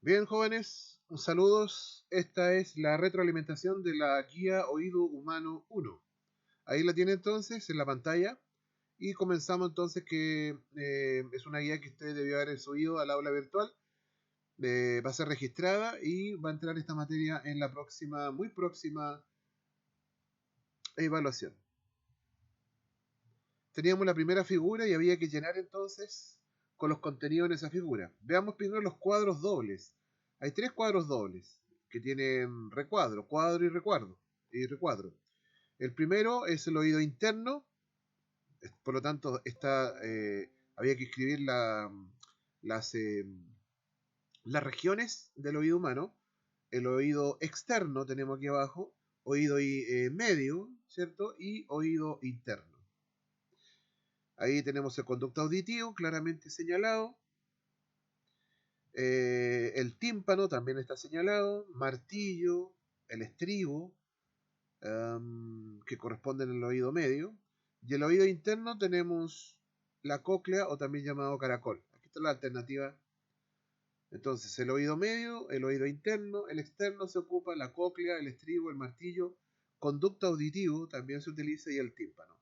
Bien, jóvenes, un saludos. Esta es la retroalimentación de la guía Oído Humano 1. Ahí la tiene entonces en la pantalla. Y comenzamos entonces que es una guía que usted debió haber subido al aula virtual. Va a ser registrada y va a entrar esta materia en la próxima, muy próxima evaluación. Teníamos la primera figura y había que llenar entonces con los contenidos en esa figura. Veamos primero los cuadros dobles. Hay tres cuadros dobles que tienen recuadro, cuadro y recuadro. El primero es el oído interno, por lo tanto había que escribir las, eh, las regiones del oído humano. El oído externo tenemos aquí abajo, oído medio, ¿cierto? Y oído interno. Ahí tenemos el conducto auditivo claramente señalado. El tímpano también está señalado. Martillo, el estribo, que corresponden al oído medio. Y el oído interno tenemos la cóclea o también llamado caracol. Aquí está la alternativa. Entonces, el oído medio, el oído interno, el externo se ocupa la cóclea, el estribo, el martillo, conducto auditivo también se utiliza y el tímpano.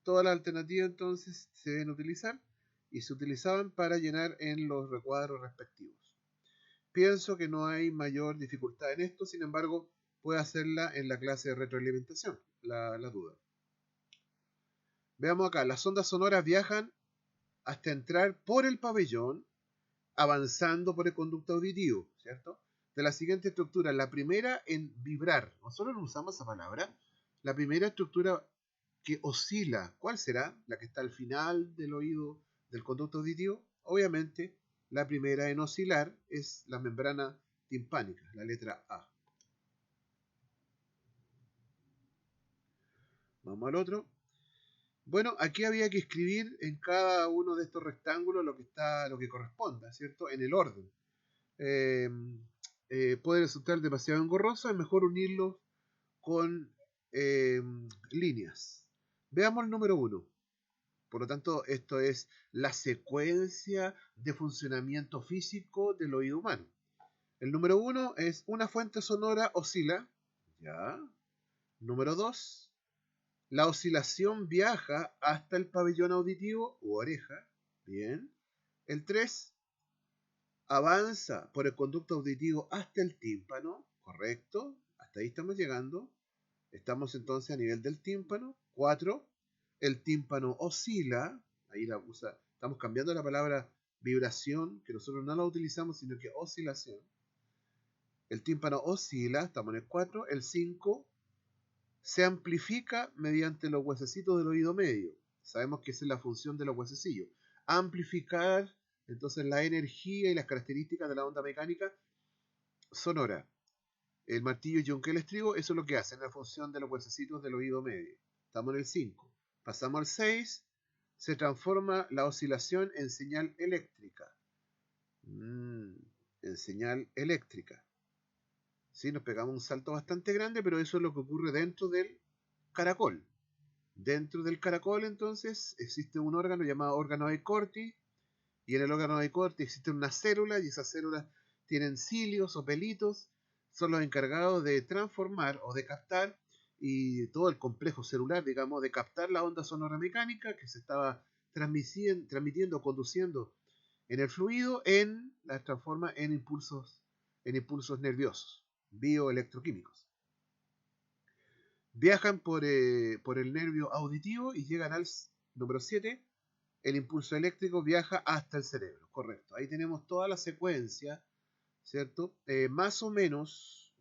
Todas las alternativas entonces se deben utilizar y se utilizaban para llenar en los recuadros respectivos. Pienso que no hay mayor dificultad en esto, sin embargo, puede hacerla en la clase de retroalimentación, la duda. Veamos acá, las ondas sonoras viajan hasta entrar por el pabellón, avanzando por el conducto auditivo, ¿cierto? De la siguiente estructura, la primera en vibrar, nosotros no usamos esa palabra, la primera estructura que oscila, ¿cuál será? La que está al final del oído del conducto auditivo. Obviamente, la primera en oscilar es la membrana timpánica, la letra A. Vamos al otro. Bueno, aquí había que escribir en cada uno de estos rectángulos lo que corresponda, ¿cierto? En el orden. Eh, Puede resultar demasiado engorroso, es mejor unirlos con eh, líneas. Veamos el número 1. Por lo tanto, esto es la secuencia de funcionamiento físico del oído humano. El número 1 es una fuente sonora oscila. Ya. Número 2. La oscilación viaja hasta el pabellón auditivo u oreja. Bien. El 3. Avanza por el conducto auditivo hasta el tímpano. Correcto. Hasta ahí estamos llegando. Estamos entonces a nivel del tímpano. 4. El tímpano oscila. Ahí la usa. Estamos cambiando la palabra vibración, que nosotros no la utilizamos, sino que oscilación. El tímpano oscila. Estamos en el 4. El 5. Se amplifica mediante los huesecitos del oído medio. Sabemos que esa es la función de los huesecillos. Amplificar entonces la energía y las características de la onda mecánica sonora. El martillo y yunque el estribo, eso es lo que hacen, la función de los huesecitos del oído medio. Estamos en el 5. Pasamos al 6. Se transforma la oscilación en señal eléctrica. En señal eléctrica. Sí, nos pegamos un salto bastante grande, pero eso es lo que ocurre dentro del caracol. Dentro del caracol, entonces, existe un órgano llamado órgano de Corti, y en el órgano de Corti existen unas células, y esas células tienen cilios o pelitos, son los encargados de transformar o de captar, y todo el complejo celular, digamos, de captar la onda sonora mecánica que se estaba transmitiendo, conduciendo en el fluido, la transforma en impulsos nerviosos, bioelectroquímicos. Viajan por el nervio auditivo y llegan al número 7. El impulso eléctrico viaja hasta el cerebro. Correcto. Ahí tenemos toda la secuencia, ¿cierto? Más o menos,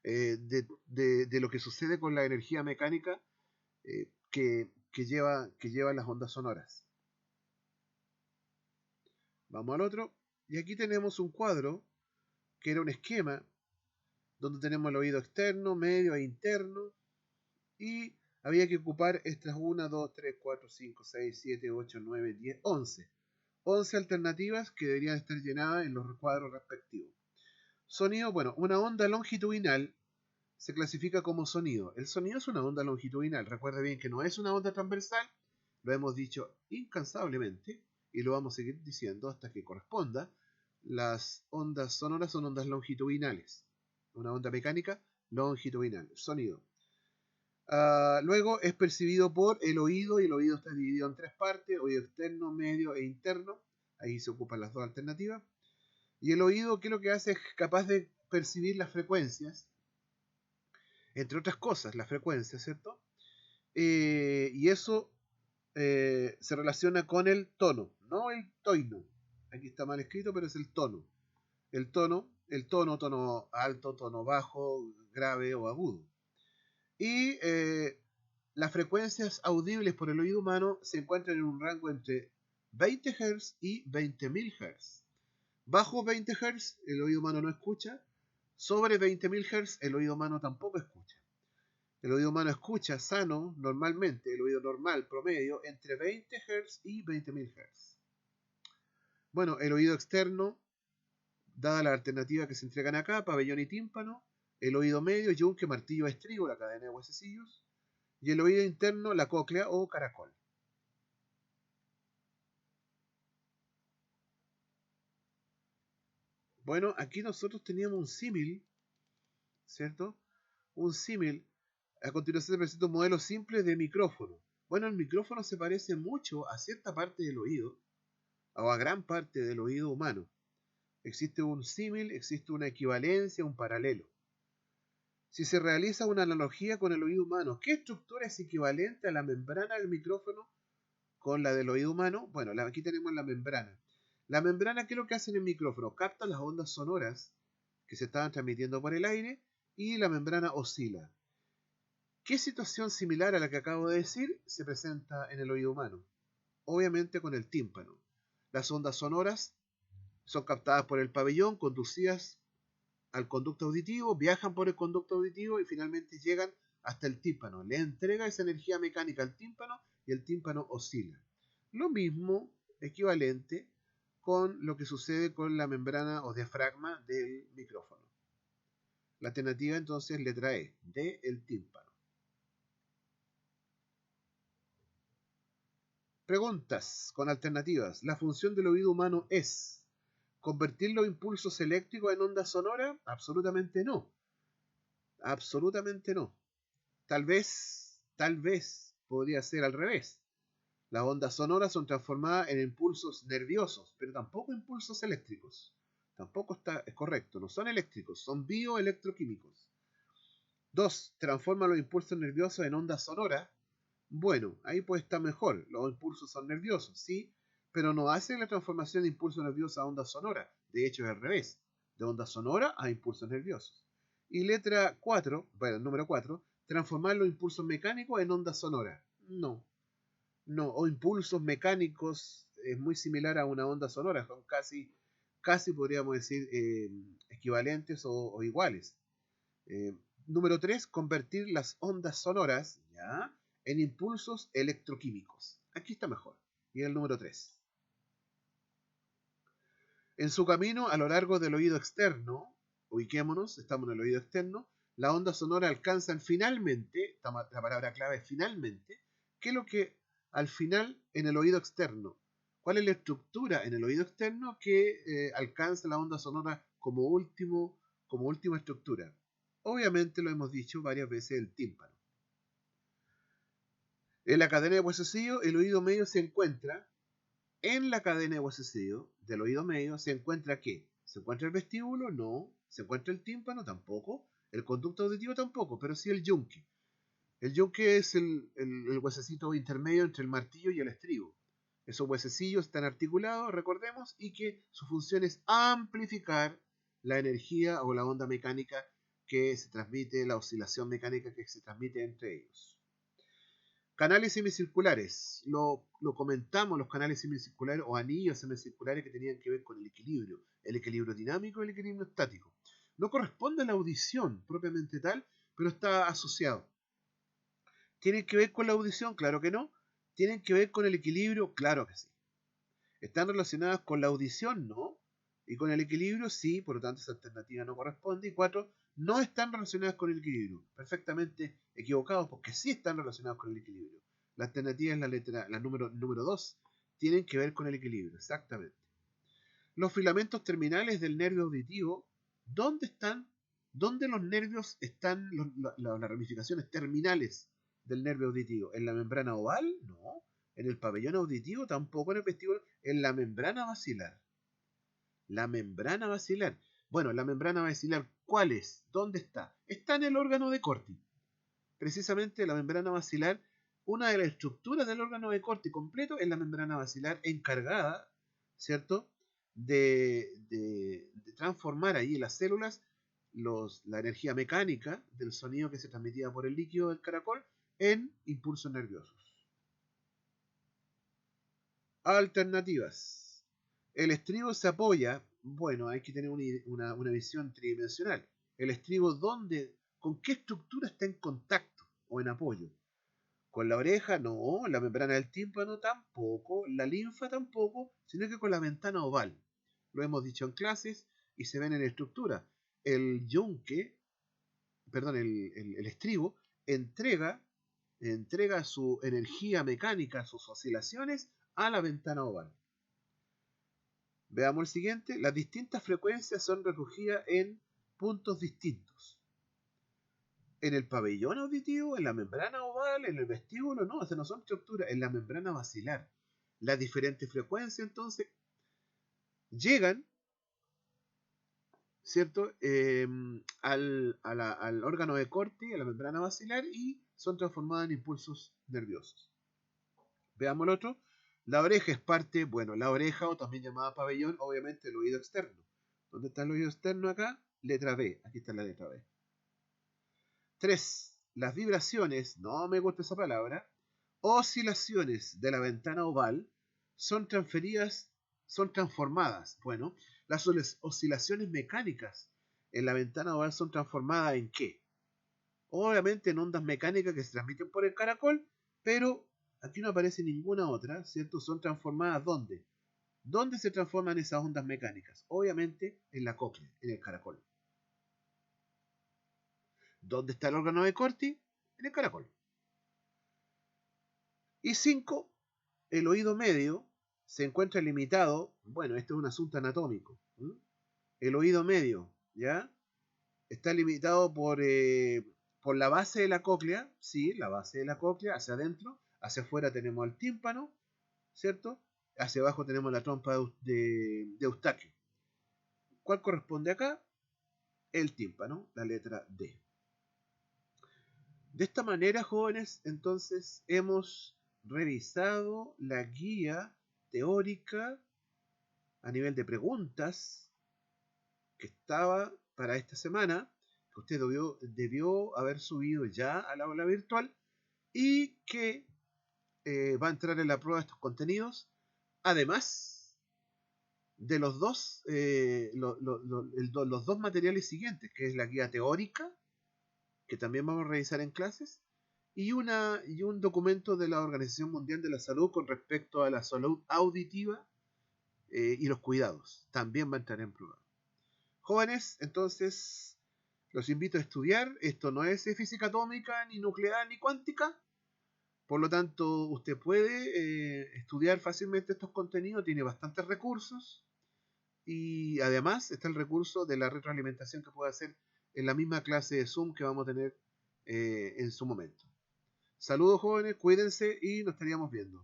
de lo que sucede con la energía mecánica que lleva las ondas sonoras. Vamos al otro. Y aquí tenemos un cuadro que era un esquema donde tenemos el oído externo, medio e interno, y había que ocupar estas 1, 2, 3, 4, 5, 6, 7, 8, 9, 10, 11. 11 alternativas que deberían estar llenadas en los recuadros respectivos. Sonido, bueno, una onda longitudinal se clasifica como sonido. El sonido es una onda longitudinal. Recuerde bien que no es una onda transversal. Lo hemos dicho incansablemente y lo vamos a seguir diciendo hasta que corresponda. Las ondas sonoras son ondas longitudinales. Una onda mecánica longitudinal, sonido. Luego es percibido por el oído, y el oído está dividido en tres partes: oído externo, medio e interno. Ahí se ocupan las dos alternativas. Y el oído, ¿qué es lo que hace? Es capaz de percibir las frecuencias, entre otras cosas, las frecuencias, ¿cierto? Y eso se relaciona con el tono, no el toino. Aquí está mal escrito, pero es el tono. Tono alto, tono bajo, grave o agudo. Y las frecuencias audibles por el oído humano se encuentran en un rango entre 20 Hz y 20.000 Hz. Bajo 20 Hz el oído humano no escucha. Sobre 20.000 Hz el oído humano tampoco escucha. El oído humano escucha sano, normalmente, el oído normal, promedio, entre 20 Hz y 20.000 Hz. Bueno, el oído externo, dada la alternativa que se entregan acá, pabellón y tímpano. El oído medio, yunque, martillo, estribo, la cadena de huesecillos. Y el oído interno, la cóclea o caracol. Bueno, aquí nosotros teníamos un símil, ¿cierto? Un símil. A continuación se presenta un modelo simple de micrófono. Bueno, el micrófono se parece mucho a cierta parte del oído, o a gran parte del oído humano. Existe un símil, existe una equivalencia, un paralelo. Si se realiza una analogía con el oído humano, ¿qué estructura es equivalente a la membrana del micrófono con la del oído humano? Bueno, aquí tenemos la membrana. La membrana, ¿qué es lo que hace en el micrófono? Capta las ondas sonoras que se estaban transmitiendo por el aire y la membrana oscila. ¿Qué situación similar a la que acabo de decir se presenta en el oído humano? Obviamente con el tímpano. Las ondas sonoras son captadas por el pabellón, conducidas al conducto auditivo, viajan por el conducto auditivo y finalmente llegan hasta el tímpano. Le entrega esa energía mecánica al tímpano y el tímpano oscila. Lo mismo, equivalente, con lo que sucede con la membrana o diafragma del micrófono. La alternativa entonces letra E, de el tímpano. Preguntas con alternativas. ¿La función del oído humano es convertir los impulsos eléctricos en ondas sonoras? Absolutamente no. Absolutamente no. Tal vez podría ser al revés. Las ondas sonoras son transformadas en impulsos nerviosos, pero tampoco impulsos eléctricos. Tampoco es correcto. No son eléctricos, son bioelectroquímicos. 2. Transforma los impulsos nerviosos en ondas sonoras. Bueno, ahí puede estar mejor. Los impulsos son nerviosos, sí, pero no hace la transformación de impulso nervioso a onda sonora. De hecho, es al revés. De onda sonora a impulsos nerviosos. Y letra 4, bueno, número 4, transformar los impulsos mecánicos en ondas sonoras. No, no, o impulsos mecánicos es muy similar a una onda sonora, son casi podríamos decir equivalentes o iguales. Número 3, convertir las ondas sonoras, ¿ya?, en impulsos electroquímicos. Aquí está mejor. Y el número 3. En su camino a lo largo del oído externo, ubiquémonos, estamos en el oído externo, la onda sonora alcanzan finalmente, la palabra clave es finalmente, ¿qué es lo que al final en el oído externo? ¿Cuál es la estructura en el oído externo que alcanza la onda sonora como última estructura? Obviamente lo hemos dicho varias veces, el tímpano. En la cadena de huesecillo, el oído medio se encuentra. En la cadena de huesecillo del oído medio se encuentra ¿qué? ¿Se encuentra el vestíbulo? No. ¿Se encuentra el tímpano? Tampoco. El conducto auditivo tampoco, pero sí el yunque. El yunque es el huesecito intermedio entre el martillo y el estribo. Esos huesecillos están articulados, recordemos, y que su función es amplificar la energía o la onda mecánica que se transmite, la oscilación mecánica que se transmite entre ellos. Canales semicirculares. Lo comentamos, los canales semicirculares o anillos semicirculares que tenían que ver con el equilibrio dinámico y el equilibrio estático. No corresponde a la audición propiamente tal, pero está asociado. ¿Tienen que ver con la audición? Claro que no. ¿Tienen que ver con el equilibrio? Claro que sí. ¿Están relacionadas con la audición? No. Y con el equilibrio sí, por lo tanto esa alternativa no corresponde. Y 4, no están relacionadas con el equilibrio. Perfectamente equivocados porque sí están relacionados con el equilibrio. La alternativa es la número 2. Tienen que ver con el equilibrio, exactamente. Los filamentos terminales del nervio auditivo, ¿dónde están? ¿Dónde los nervios están, las ramificaciones terminales del nervio auditivo? ¿En la membrana oval? No. ¿En el pabellón auditivo? Tampoco. ¿En el vestíbulo? En la membrana basilar. La membrana basilar. Bueno, la membrana basilar, ¿cuál es? ¿Dónde está? Está en el órgano de Corti. Precisamente la membrana basilar, una de las estructuras del órgano de Corti completo es la membrana basilar encargada, ¿cierto?, de transformar ahí en las células la energía mecánica del sonido que se transmitía por el líquido del caracol en impulsos nerviosos. Alternativas. El estribo se apoya, bueno, hay que tener una visión tridimensional. El estribo, ¿con qué estructura está en contacto o en apoyo? Con la oreja, no, la membrana del tímpano tampoco, la linfa tampoco, sino que con la ventana oval. Lo hemos dicho en clases y se ven en estructura. El yunque, perdón, el estribo entrega su energía mecánica, sus oscilaciones, a la ventana oval. Veamos el siguiente. Las distintas frecuencias son recogidas en puntos distintos. En el pabellón auditivo, en la membrana oval, en el vestíbulo, no, no son estructuras, en la membrana basilar. Las diferentes frecuencias entonces llegan, ¿cierto?, al órgano de Corti, a la membrana basilar, y son transformadas en impulsos nerviosos. Veamos el otro. La oreja es parte, bueno, la oreja, o también llamada pabellón, obviamente el oído externo. ¿Dónde está el oído externo acá? Letra B, aquí está la letra B. 3. Las vibraciones, no me gusta esa palabra, oscilaciones de la ventana oval son transformadas. Bueno, las oscilaciones mecánicas en la ventana oval son transformadas ¿en qué? Obviamente en ondas mecánicas que se transmiten por el caracol, pero aquí no aparece ninguna otra, ¿cierto? Son transformadas ¿dónde? ¿Dónde se transforman esas ondas mecánicas? Obviamente en la cóclea, en el caracol. ¿Dónde está el órgano de Corti? En el caracol. Y 5. El oído medio se encuentra limitado, bueno, esto es un asunto anatómico. El oído medio, ¿ya? Está limitado por la base de la cóclea, sí, la base de la cóclea, hacia adentro, hacia afuera tenemos el tímpano, ¿cierto? Hacia abajo tenemos la trompa de Eustaquio. ¿Cuál corresponde acá? El tímpano, la letra D. De esta manera, jóvenes, entonces hemos revisado la guía teórica a nivel de preguntas que estaba para esta semana, que usted debió haber subido ya al aula virtual y que va a entrar en la prueba de estos contenidos, además de los dos, los dos materiales siguientes, que es la guía teórica, que también vamos a revisar en clases, y un documento de la Organización Mundial de la Salud con respecto a la salud auditiva y los cuidados. También va a entrar en prueba. Jóvenes, entonces los invito a estudiar. Esto no es física atómica, ni nuclear, ni cuántica. Por lo tanto, usted puede estudiar fácilmente estos contenidos. Tiene bastantes recursos. Y además está el recurso de la retroalimentación que puede hacer en la misma clase de Zoom que vamos a tener en su momento. Saludos, jóvenes, cuídense y nos estaríamos viendo.